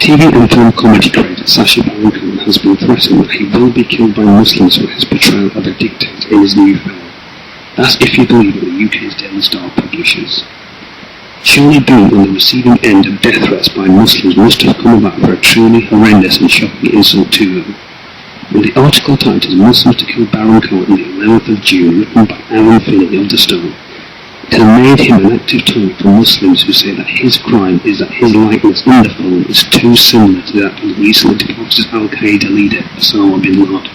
TV and film comedy creator Sacha has been threatened that he will be killed by Muslims for his portrayal of a dictator in his new film. That's if you believe what the UK's Daily Star publishes. Surely being on the receiving end of death threats by Muslims must have come about for a truly horrendous and shocking insult to them. When the article titled Muslims to Kill Baron Cohen on the 11th of June, written by Aaron Finney of The Star, it has made him an active target for Muslims who say that his crime is that his likeness in the film is too similar to that of the recently departed Al-Qaeda leader Osama bin Laden.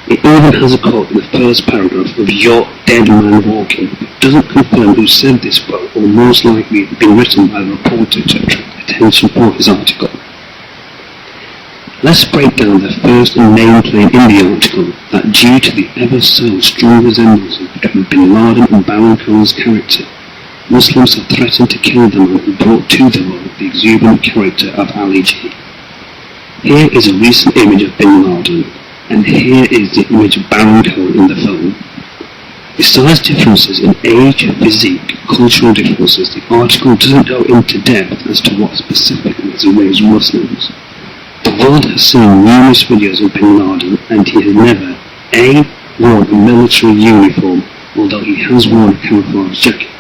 It even has a quote in the first paragraph of "Your dead man walking." It doesn't confirm who said this quote, or most likely it had been written by the reporter to attract attention for his article. Let's break down the first and main claim in the article, that due to the ever so strong resemblance between bin Laden and Baron Cohen's character, Muslims have threatened to kill the man who brought to the role the exuberant character of Ali G. Here is a recent image of bin Laden, and here is the image of Baron Cohen in the film. Besides differences in age, physique, cultural differences, the article doesn't go into depth as to what specifically has enraged Muslims. The world has seen numerous videos of bin Laden, and he has never A. worn a military uniform, although he has worn a camouflage jacket,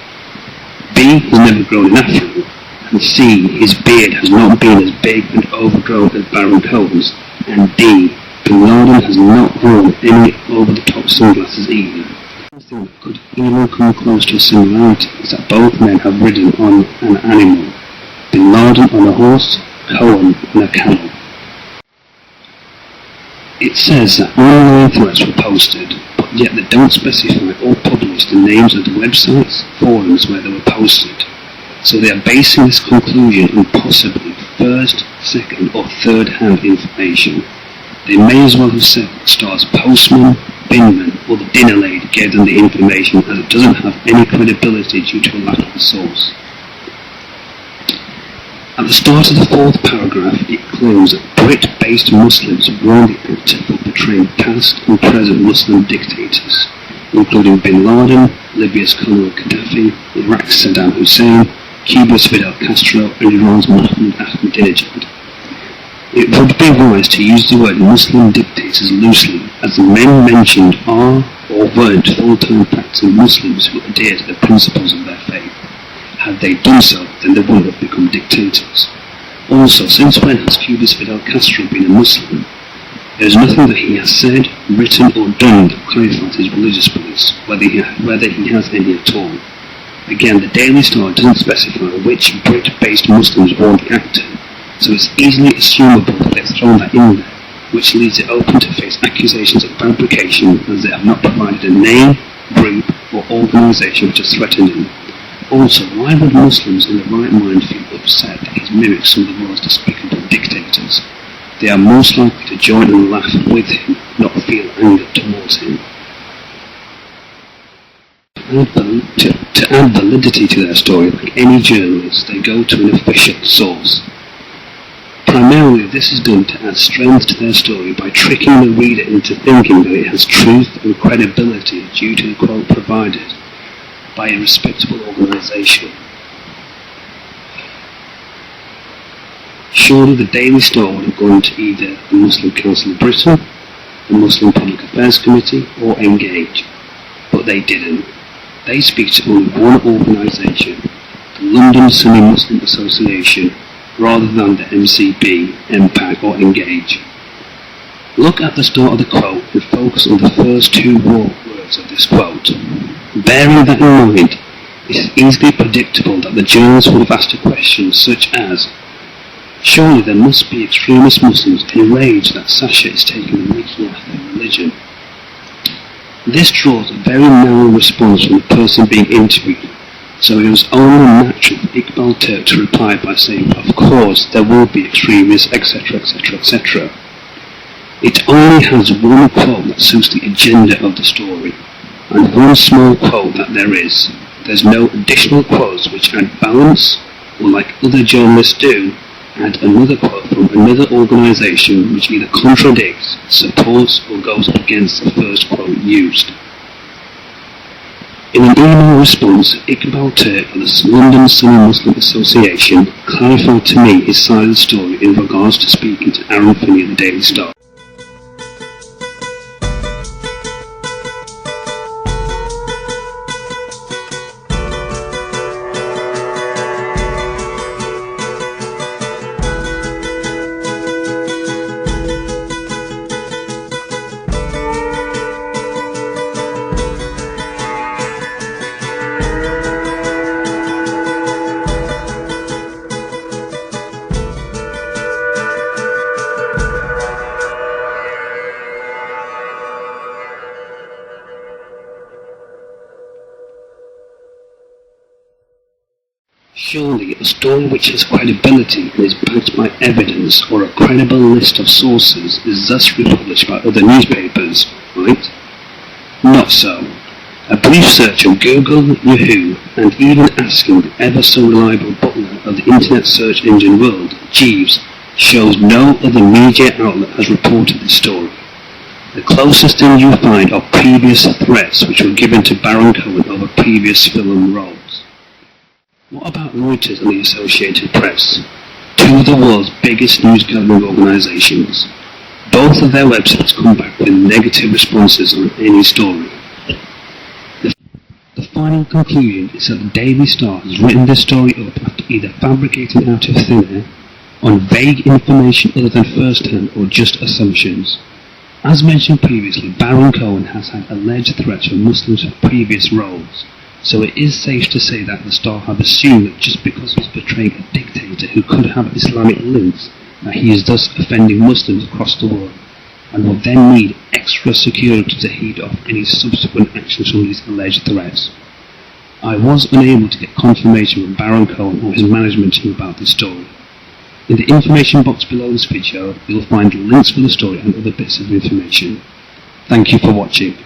B. has never grown an afro, and C. his beard has not been as big and overgrown as Baron Cohen's, and D. bin Laden has not worn any over-the-top sunglasses either. One thing that could even come close to a similarity is that both men have ridden on an animal, bin Laden on a horse, Cohen on a camel. It says that online threats were posted, but yet they don't specify or publish the names of the websites, forums where they were posted. So they are basing this conclusion on possibly first, second or third-hand information. They may as well have said that Star's postman, binman or the dinner lady gave them the information, as it doesn't have any credibility due to a lack of a source. At the start of the fourth paragraph, it claims that Brit-based Muslims warn the actor for portraying past and present Muslim dictators, including bin Laden, Libya's Colonel Gaddafi, Iraq's Saddam Hussein, Cuba's Fidel Castro, and Iran's Mohammed Ahmadinejad. It would be wise to use the word Muslim dictators loosely, as the men mentioned are or weren't full-time practicing Muslims who adhere to the principles of their faith. Had they done so, then they would have become dictators. Also, since when has Cuba's Fidel Castro been a Muslim? There is nothing that he has said, written or done that clarifies his religious beliefs, whether he has any at all. Again, the Daily Star doesn't specify which Brit-based Muslims warned the actor, so it's easily assumable that they've thrown that in there, which leaves it open to face accusations of fabrication, as they have not provided a name, group or organisation which has threatened him. Also, why would Muslims in the right mind feel upset that he's mimicked some of the world's despicable dictators? They are most likely to join and laugh with him, not feel anger towards him. To add validity to their story, like any journalist, they go to an official source. Primarily, this is done to add strength to their story by tricking the reader into thinking that it has truth and credibility due to the quote provided by a respectable organisation. Surely the Daily Star would have gone to either the Muslim Council of Britain, the Muslim Public Affairs Committee, or Engage, but they didn't. They speak to only one organisation, the London Sunni Muslim Association, rather than the MCB, MPAC or Engage. Look at the start of the quote and focus on the first two words of this quote. Bearing that in mind, it is easily predictable that the journalist would have asked a question such as, surely there must be extremist Muslims enraged that Sacha is taking the mickey out of their religion. This draws a very narrow response from the person being interviewed, so it was only natural for Iqbal Turk to reply by saying, of course there will be extremists, etc, etc, etc. It only has one quote that suits the agenda of the story, and one small quote that there is. There's no additional quotes which add balance, or like other journalists do, add another quote from another organisation which either contradicts, supports or goes against the first quote used. In an email response, Iqbal Turk of the London Sunni Muslim Association clarified to me his side of the story in regards to speaking to Aaron Finney of the Daily Star. Surely a story which has credibility and is backed by evidence or a credible list of sources is thus republished by other newspapers, right? Not so. A brief search on Google, Yahoo, and even asking the ever so reliable butler of the internet search engine world, Jeeves, shows no other media outlet has reported this story. The closest thing you find are previous threats which were given to Baron Cohen over previous film roles. What about Reuters and the Associated Press? Two of the world's biggest news gathering organisations. Both of their websites come back with negative responses on any story. The final conclusion is that the Daily Star has written this story up after either fabricating out of thin air, on vague information other than first-hand or just assumptions. As mentioned previously, Baron Cohen has had alleged threats from Muslims for previous roles. So it is safe to say that the Star have assumed that just because he's portraying a dictator who could have Islamic links, that he is thus offending Muslims across the world, and will then need extra security to head off any subsequent actions from these alleged threats. I was unable to get confirmation from Baron Cohen or his management team about this story. In the information box below this video, you'll find links for the story and other bits of information. Thank you for watching.